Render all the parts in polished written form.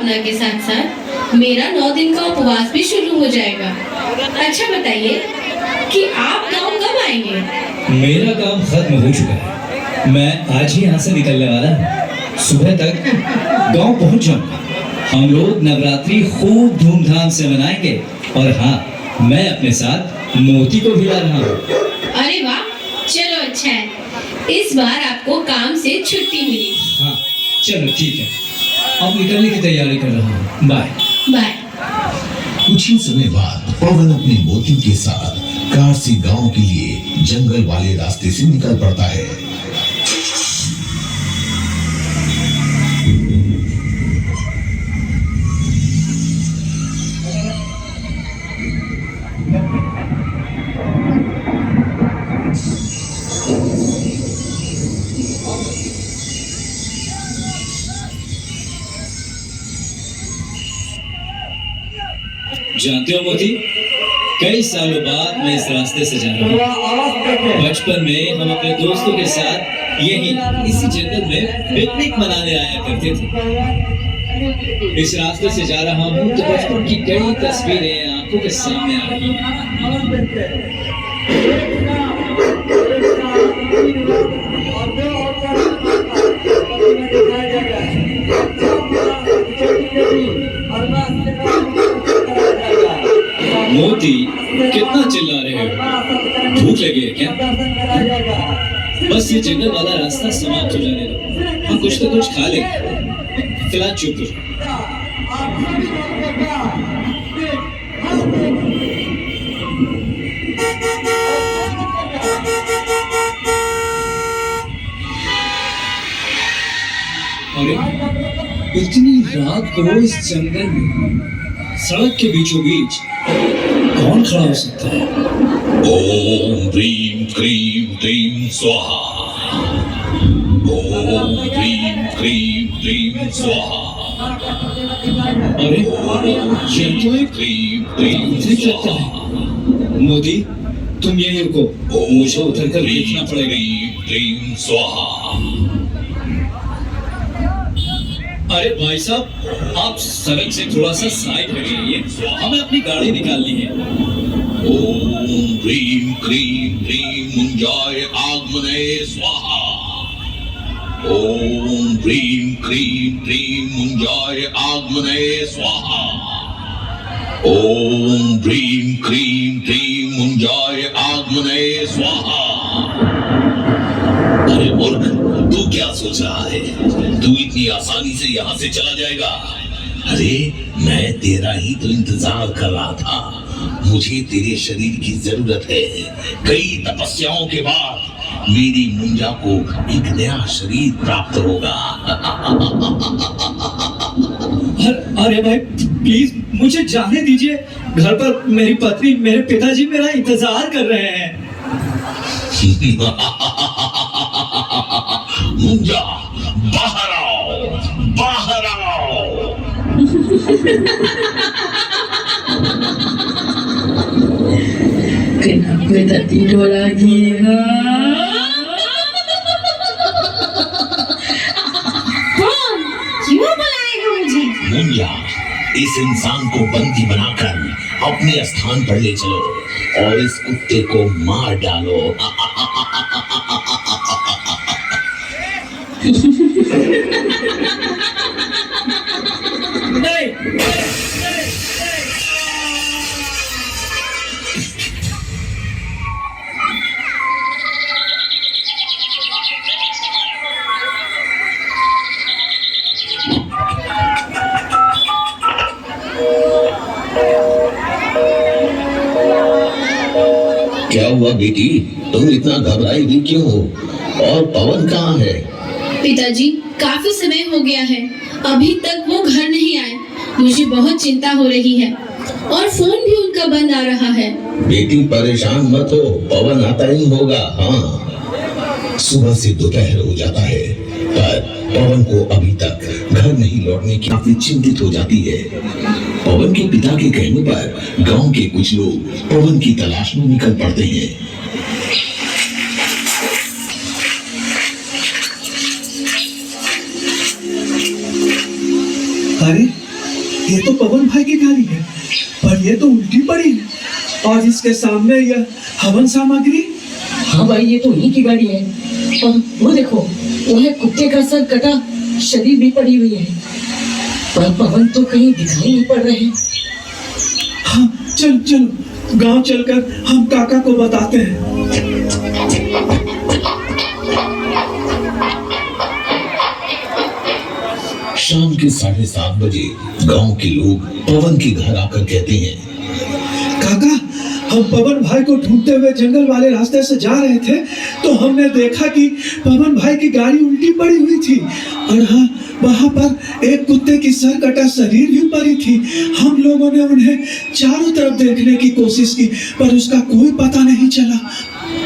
साधना के साथ साथ मेरा 9 दिन का उपवास भी शुरू हो जाएगा। अच्छा बताइए कि आप गांव कब आएंगे? मेरा काम खत्म हो चुका है, मैं आज ही यहाँ से निकलने वाला हूँ। सुबह तक गांव पहुँच जाऊंगा। हम लोग नवरात्रि खूब धूमधाम से मनाएंगे और हाँ, मैं अपने साथ मोती को भी ला रहा हूँ। अरे वाह, चलो अच्छा है, इस बार आपको काम से छुट्टी मिली। हाँ चलो ठीक है, अब निकलने की तैयारी कर रहा हूँ। Bye bye. कुछ ही समय बाद पवन अपने मोती के साथ कारसी गांव के लिए जंगल वाले रास्ते से निकल पड़ता है। जानते हो मोती, कई सालों बाद मैं इस रास्ते से जा रहा हूँ। बचपन में हम अपने दोस्तों के साथ इसी जंगल में पिकनिक मनाने आया करते थे। इस रास्ते से जा रहा हूँ तो बचपन की कई तस्वीरें आंखों के सामने आ रही हैं। मोती, कितना चिल्ला रहे हो? भूख लगी है क्या? बस ये जंगल वाला रास्ता समाप्त हो जाने दो, हम कुछ तो कुछ खा लेंगे। फिलहाल चुप रहो। अरे इतनी रात को इस जंगल में सड़क के बीचों बीच कौन खड़ा हो सकता है? ओम ह्रीं क्रीं क्रीं स्वाहा। ओम ह्रीं क्रीं क्रीं स्वाहा। अरे ये तो एक दिख लगता है। मोदी, तुम यहीं रुको, मुझे उतर कर देखना पड़ेगा। क्रीं स्वाहा। अरे भाई साहब, आप सड़क से थोड़ा सा साइड हटिए, हमें अपनी गाड़ी निकालनी है। ओम ह्रीं क्रीं क्रीं मुंजाय आगमने स्वाहा। ओम ह्रीं क्रीं क्रीं मुंजाय आगमने स्वाहा। ओम ह्रीं क्रीं क्रीं मुंजाय आगमने स्वाहा। अरे मूर्ख, तू क्या सोच रहा है? तू इतनी आसानी से यहाँ से चला जाएगा? अरे मैं तेरा ही तो इंतजार कर रहा था। मुझे तेरे शरीर की जरूरत है। कई तपस्याओं के बाद मेरी मुंजा को एक नया शरीर प्राप्त होगा। अरे भाई प्लीज मुझे जाने दीजिए, घर पर मेरी पत्नी, मेरे पिताजी मेरा इंतजार कर रहे हैं। मुंजा, बाहर आओ, बाहर आओ। Kenapa tak tidur lagi? कौन? क्यों बुलाएगा मुझे? मुंजा, इस इंसान को बंदी बनाकर अपने स्थान पर ले चलो और इस कुत्ते को मार डालो। क्या हुआ बेटी, तुम इतना घबराई हुई क्यों हो? और पवन कहाँ है? पिताजी, काफी समय हो गया है, अभी तक वो घर नहीं आए। मुझे बहुत चिंता हो रही है और फोन भी उनका बंद आ रहा है। बेटी परेशान मत हो, पवन आता ही होगा। हाँ, सुबह से दोपहर हो जाता है पर पवन को अभी तक घर नहीं लौटने की काफी चिंतित हो जाती है। पवन के पिता के कहने पर गांव के कुछ लोग पवन की तलाश में निकल पड़ते हैं। अरे ये तो पवन भाई की गाड़ी है, पर ये तो उल्टी पड़ी है, और इसके सामने यह हवन सामग्री। हाँ भाई, ये तो उन्हीं की गाड़ी है। और वो देखो, वो है कुत्ते का सर कटा शरीर भी पड़ी हुई है, पर पवन तो कहीं दिखाई नहीं पड़ रहे। हाँ चल चलो, गांव चलकर हम काका को बताते हैं। शाम के 7:30 बजे गांव के लोग पवन के घर आकर कहते हैं, काका, हम पवन भाई को ढूंढते हुए जंगल वाले रास्ते से जा रहे थे, तो हमने देखा कि पवन भाई की गाड़ी उल्टी पड़ी हुई थी, और हाँ, वहाँ पर एक कुत्ते की सर कटा शरीर भी पड़ी थी। हम लोगों ने उन्हें चारों तरफ देखने की कोशिश की, पर उसका कोई पता नहीं चला।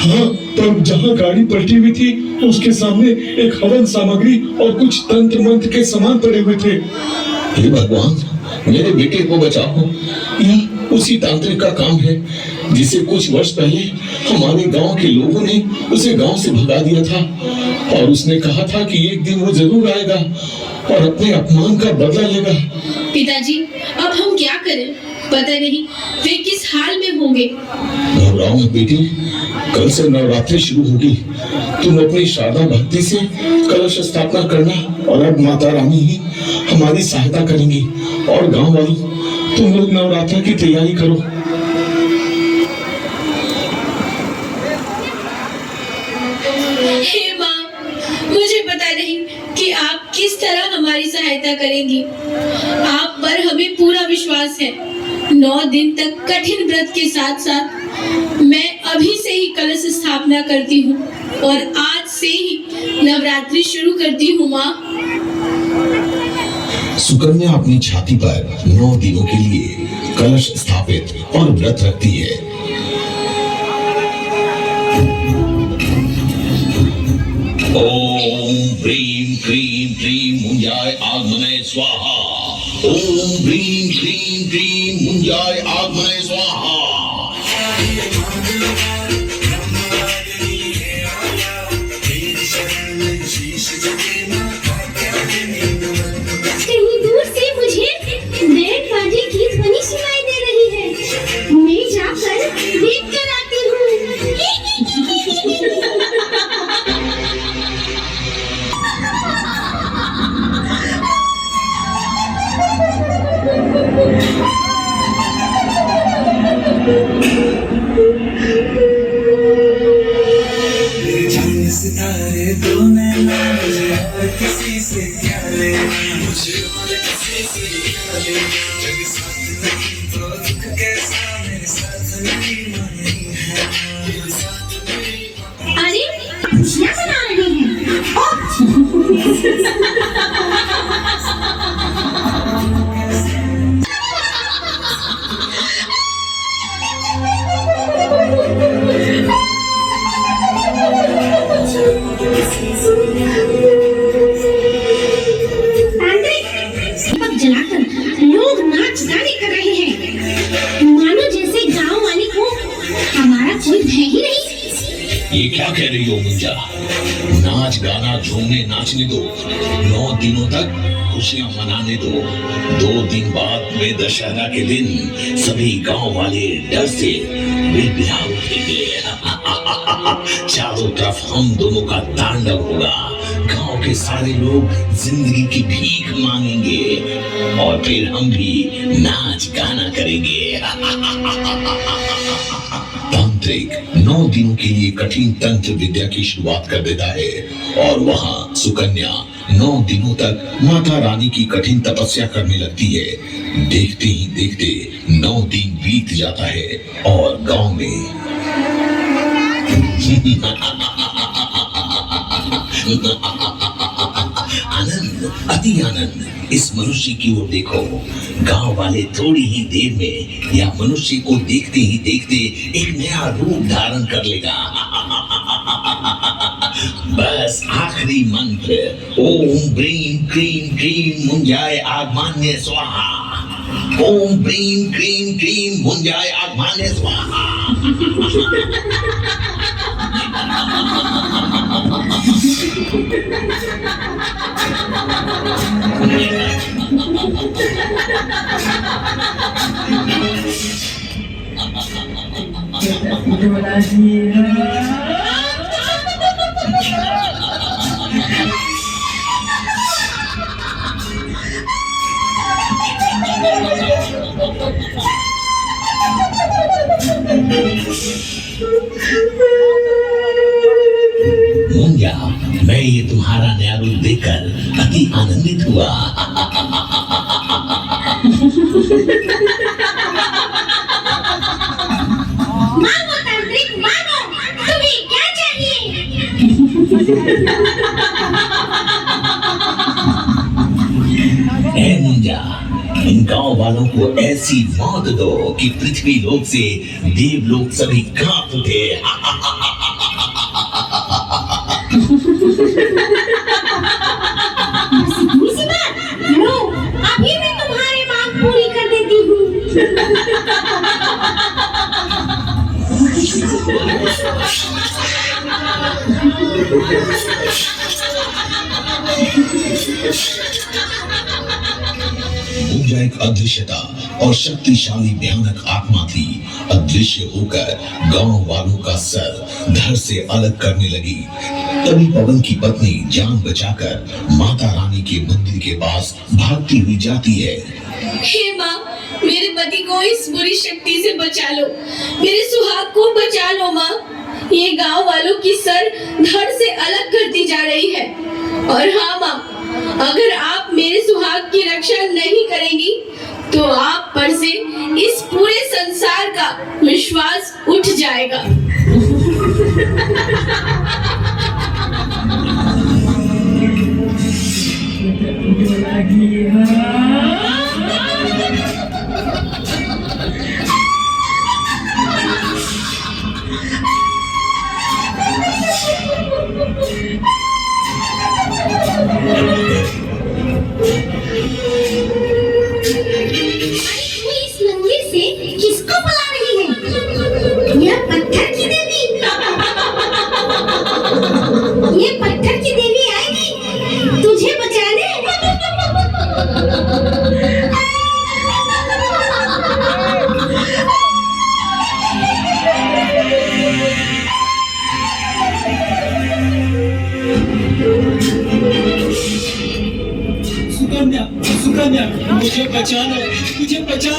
हाँ, तब जहाँ गाड़ी पलटी हुई थी उसके सामने एक हवन सामग्री और कुछ तंत्र मंत्र के सामान पड़े हुए थे। हे भगवान, मेरे बेटे को बचाओ। यह उसी तांत्रिक का काम है जिसे कुछ वर्ष पहले हमारे गांव के लोगों ने उसे गांव से भगा दिया था, और उसने कहा था कि एक दिन वो जरूर आएगा और अपने अपमान का बदला लेगा। पिताजी, अब हम क्या करें? पता नहीं वे किस हाल में होंगे। घबराओ मत बेटी, कल से नवरात्रि शुरू होगी। तुम अपनी श्रद्धा भक्ति से कलश स्थापना करना, और अब माता रानी ही हमारी सहायता करेंगी। और गांव वालों, तुम लोग नवरात्र की तैयारी करो। हे माँ, मुझे पता नहीं कि आप किस तरह हमारी सहायता करेंगी। आप पर हमें पूरा विश्वास है। 9 दिन तक कठिन व्रत के साथ साथ मैं अभी से ही कलश स्थापना करती हूँ, और आज से ही नवरात्रि शुरू करती हूँ माँ। सुकन्या अपनी छाती पर 9 दिनों के लिए कलश स्थापित और व्रत रखती है। ओम ह्रीं क्रीं क्रीं मुंजाय आगमने स्वाहा। ओम ह्रीं क्रीं क्रीं मुंजाय आगमने स्वाहा। कहीं दूर से मुझे बैंड बाजे की ध्वनि सुनाई दे रही है। मैं जाकर देख कर आती हूँ। सितारे तो नैना मुझे और किसी से क्या ले, मुझे और किसी से क्या ले, जग साथ नहीं तो दुख कैसा मेरे साथ नहीं नहीं है, मेरे साथ नहीं। अरे, खुशियाँ मना रहे हैं। दीपक जलाकर लोग नाच गाने कर रहे हैं, मानो जैसे गांव वाले को हमारा कोई भय ही नहीं। ये क्या कह रही हो मुंजा? नाच गाना झूमने नाचने दो, 9 दिनों तक खुशियां मनाने दो। 2 दिन बाद में दशहरा के दिन सभी गांव वाले डर से बेबीरा उठेंगे। चारों तरफ हम दोनों का तांडव होगा। गांव के सारे लोग जिंदगी की भीख मांगेंगे, और फिर हम भी नाच गाना करेंगे। तांत्रिक 9 दिनों के लिए कठिन तंत्र विद्या की शुरुआत कर देता है, और वहाँ सुकन्या 9 दिनों तक माता रानी की कठिन तपस्या करने लगती है। देखते ही देखते 9 दिन बीत जाता है, और गांव में आनंद, अति आनंद। इस मनुष्य की ओर देखो। गांव वाले थोड़ी ही देर में या मनुष्य को देखते ही देखते एक नया रूप धारण कर लेगा। बस आखिरी मंत्र, ओम ब्रीं क्रीं क्रीं मुंजाय आगमान्य स्वाहा। ओम ब्रीं क्रीं क्रीं मुंजाय आगमान्य स्वाहा। मुंजा, मैं ये तुम्हारा नया रूप देखकर अति आनंदित हुआ। मांगो तांत्रिक मांगो, तुम्हें क्या चाहिए? ऐ मुंजा, इन गांव वालों को ऐसी मौत दो कि पृथ्वी लोक से देवलोक सभी कांप उठे। इसी बात, लो, अभी मैं तुम्हारी मांग पूरी कर देती हूँ। मुंजा एक अदृश्यता और शक्तिशाली भयानक आत्मा थी। अदृश्य होकर गांव वालों का सर धड़ से अलग करने लगी। तभी पवन की पत्नी जान बचाकर माता रानी के मंदिर के पास भागती हुई जाती है। हे माँ, मेरे पति को इस बुरी शक्ति से बचा लो, मेरे सुहाग को बचा लो माँ। ये गांव वालों की सर धड़ से अलग करती जा रही है। और हाँ माँ, अगर आप मेरे सुहाग की रक्षा नहीं करेंगी तो आप पर से इस पूरे संसार का विश्वास उठ जाएगा। तू इस मंदिर से किसको बुला रही है? यह पत्थर की देवी। ये पत्थर की देवी आएगी तुझे बचाने। सुकन्या, सुकन्या, मुझे बचा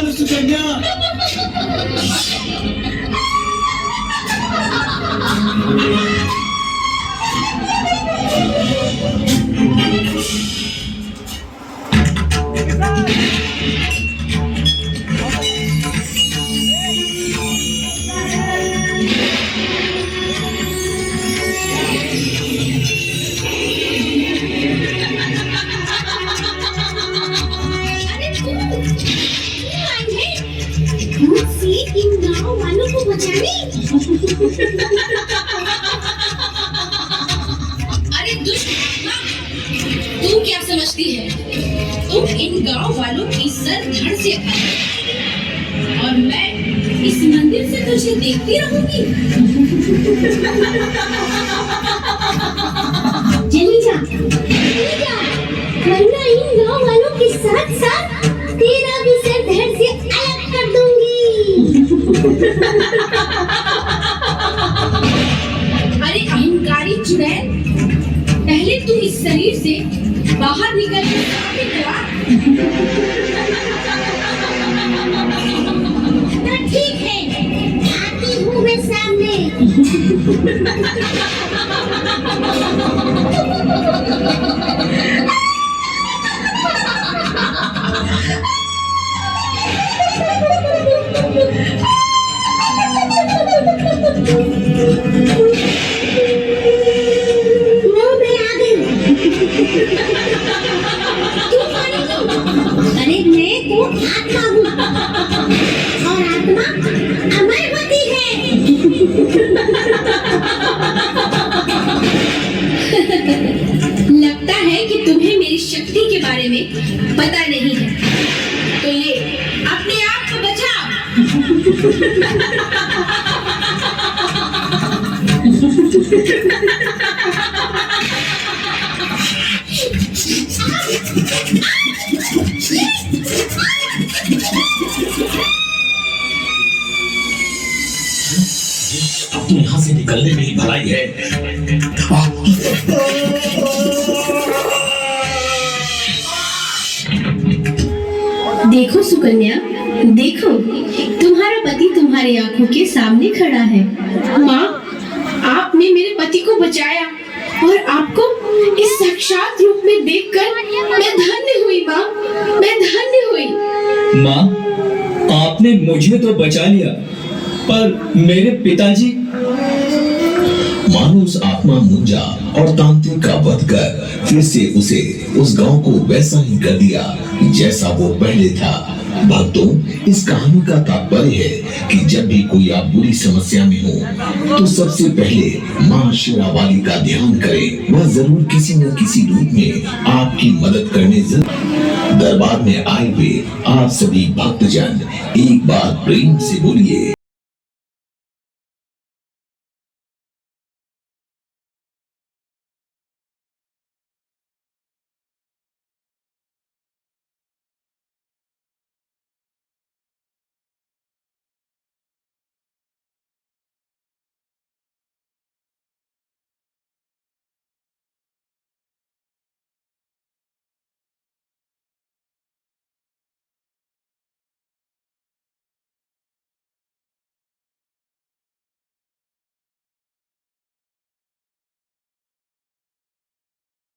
लो सुकन्या। अरे तू आई है मुझसे इन गाँव वालों को बचाने। अरे दुष्ट आत्मा, तू क्या समझती है? तुम इन गांव वालों की सर धड़ से अलग और मैं इस मंदिर से तुझे देखती रहूंगी। चली जा, वरना इन गाँव वालों के साथ साथ तेरा भी सर धड़ से अलग कर दूंगी। अरे अहंकारी चुड़ैल, पहले तू इस शरीर से बाहर निकल के सामने करा। तो ठीक है, आती हूँ मैं सामने। लो, मैं आ गई। तू कौन है तू? अरे मैं तो आत्मा हूँ और आत्मा अमर होती है। लगता है कि तुम्हें मेरी शक्ति के बारे में पता नहीं है, तो ले अपने आप को बचा। देखो सुकन्या, देखो तुम्हारा पति तुम्हारी आंखों के सामने खड़ा है। माँ, आपने मेरे पति को बचाया और आपको इस साक्षात रूप में देखकर मैं धन्य हुई। माँ, मैं धन्य हुई। माँ, आपने मुझे तो बचा लिया, पर मेरे पिताजी। मानो आत्मा मुंजा और तांत्रिक का वध कर फिर से उसे उस गांव को वैसा ही कर दिया जैसा वो पहले था। भक्तों, इस कहानी का तात्पर्य है कि जब भी कोई आप बुरी समस्या में हो तो सबसे पहले माँ शेरावाली का ध्यान करें। वह जरूर किसी न किसी रूप में आपकी मदद करने दरबार में आए हुए आप सभी भक्तजन एक बार प्रेम से बोलिए